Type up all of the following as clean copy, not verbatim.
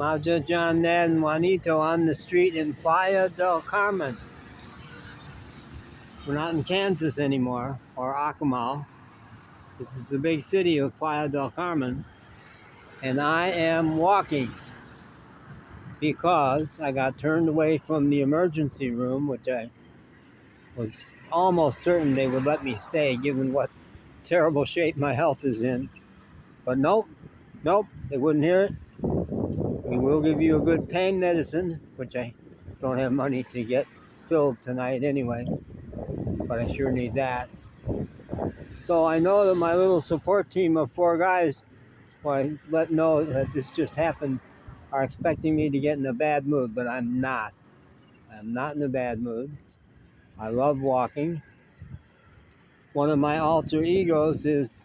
Mauja John Ned and Juanito on the street in Playa del Carmen. We're not in Kansas anymore, or Akumal. This is the big city of Playa del Carmen. And I am walking because I got turned away from the emergency room, which I was almost certain they would let me stay given what terrible shape my health is in. But nope, they wouldn't hear it. We will give you a good pain medicine, which I don't have money to get filled tonight anyway, but I sure need that. So I know that my little support team of 4 guys, who I let know that this just happened, are expecting me to get in a bad mood, but I'm not. I'm not in a bad mood. I love walking. One of my alter egos is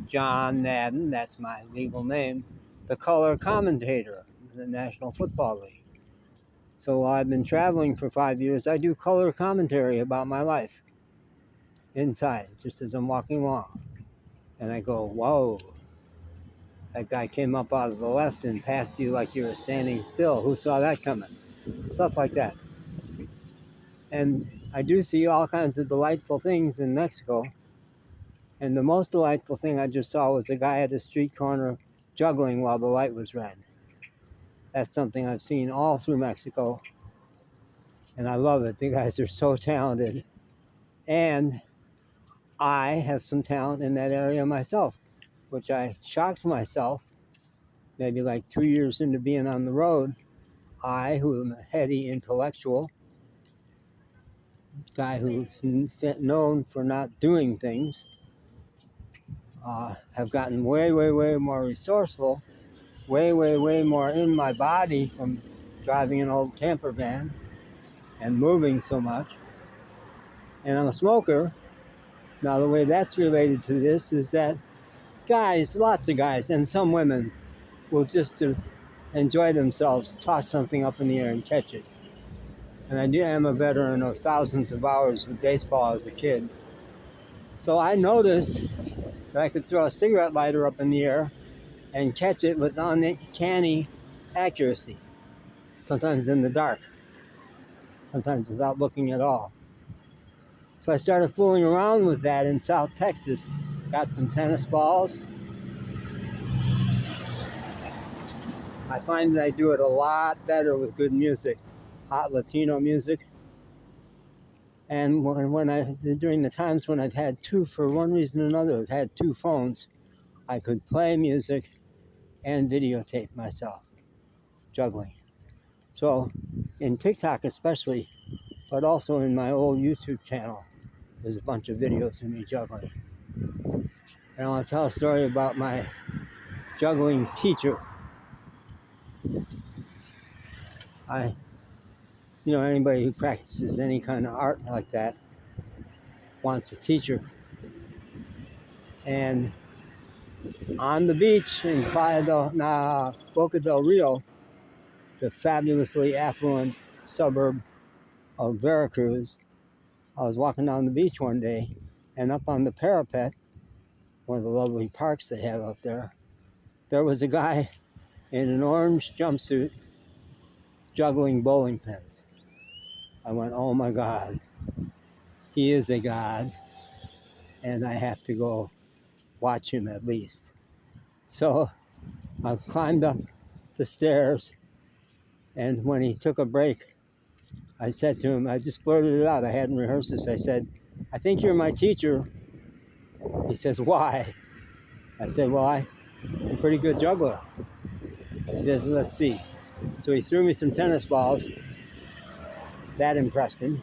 John Madden, that's my legal name, the color commentator in the National Football League. So while I've been traveling for 5 years, I do color commentary about my life inside, just as I'm walking along. And I go, whoa, that guy came up out of the left and passed you like you were standing still. Who saw that coming? Stuff like that. And I do see all kinds of delightful things in Mexico. And the most delightful thing I just saw was a guy at the street corner juggling while the light was red. That's something I've seen all through Mexico. And I love it. The guys are so talented. And I have some talent in that area myself, which I shocked myself maybe like 2 years into being on the road. I, who am a heady intellectual, guy who's known for not doing things, have gotten way more resourceful, way more in my body from driving an old camper van and moving so much. And I'm a smoker. Now, the way that's related to this is that guys, lots of guys, and some women will just to enjoy themselves, toss something up in the air and catch it. And I am a veteran of thousands of hours of baseball as a kid. So I noticed that I could throw a cigarette lighter up in the air and catch it with uncanny accuracy. Sometimes in the dark, sometimes without looking at all. So I started fooling around with that in South Texas. Got some tennis balls. I find that I do it a lot better with good music, hot Latino music. And during the times when I've had two, for one reason or another, I've had 2 phones, I could play music and videotape myself juggling. So in TikTok especially, but also in my old YouTube channel, there's a bunch of videos of me juggling. And I want to tell a story about my juggling teacher. Anybody who practices any kind of art like that wants a teacher. And on the beach in Boca del Rio, the fabulously affluent suburb of Veracruz, I was walking down the beach one day, and up on the parapet, one of the lovely parks they have up there, there was a guy in an orange jumpsuit juggling bowling pins. I went, oh my God, he is a god, and I have to go watch him at least. So I climbed up the stairs, and when he took a break, I said to him, I just blurted it out, I hadn't rehearsed this, I said, I think you're my teacher. He says, why? I said, well, I'm a pretty good juggler. He says, let's see. So he threw me some tennis balls. That impressed him.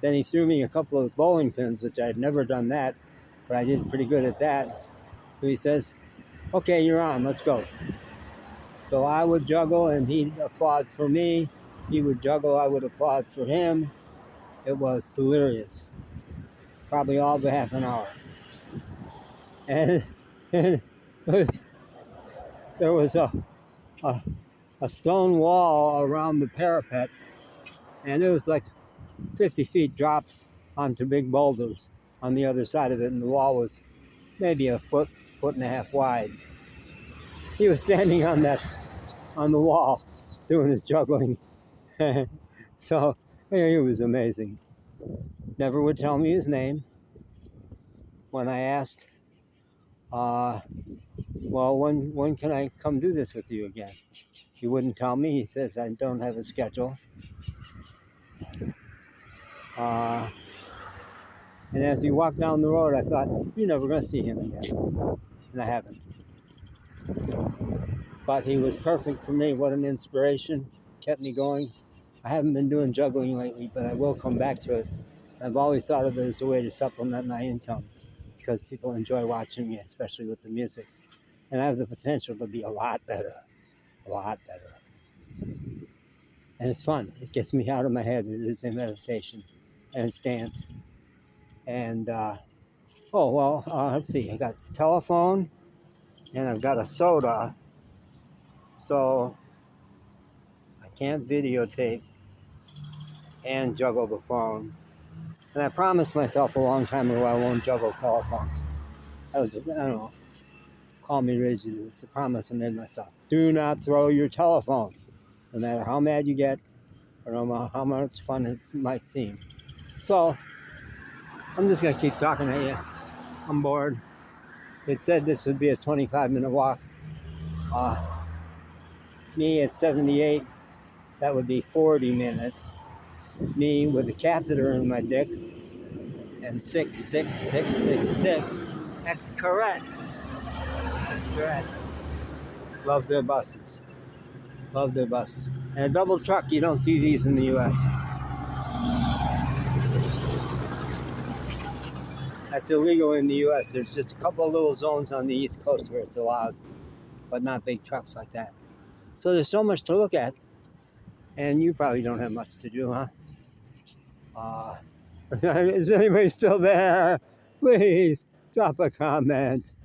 Then he threw me a couple of bowling pins, which I had never done that, but I did pretty good at that. So he says, okay, you're on, let's go. So I would juggle and he'd applaud for me. He would juggle, I would applaud for him. It was delirious. Probably all but half an hour. And there was a stone wall around the parapet, and it was like 50 feet drop onto big boulders on the other side of it, and the wall was maybe a foot and a half wide. He was standing on that on the wall doing his juggling. So yeah, he was amazing. Never would tell me his name. When I asked, well, when can I come do this with you again? He wouldn't tell me. He says, I don't have a schedule. And as he walked down the road, I thought, you're never going to see him again. And I haven't. But he was perfect for me. What an inspiration. Kept me going. I haven't been doing juggling lately, but I will come back to it. I've always thought of it as a way to supplement my income because people enjoy watching me, especially with the music. And I have the potential to be a lot better. A lot better. And it's fun. It gets me out of my head. It is a meditation. And it's dance. And, let's see. I got the telephone and I've got a soda. So I can't videotape and juggle the phone. And I promised myself a long time ago I won't juggle telephones. I don't know, call me rigid. It's a promise I made myself. Do not throw your telephone, no matter how mad you get or no matter how much fun it might seem. So I'm just going to keep talking at you. I'm bored. It said this would be a 25-minute walk. Me at 78, that would be 40 minutes. Me with a catheter in my dick and sick. That's correct. That's correct. Love their buses. Love their buses. And a double truck, you don't see these in the U.S. That's illegal in the U.S. There's just a couple of little zones on the East Coast where it's allowed, but not big trucks like that. So there's so much to look at, and you probably don't have much to do, huh? Is anybody still there? Please drop a comment.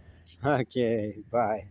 Okay, bye.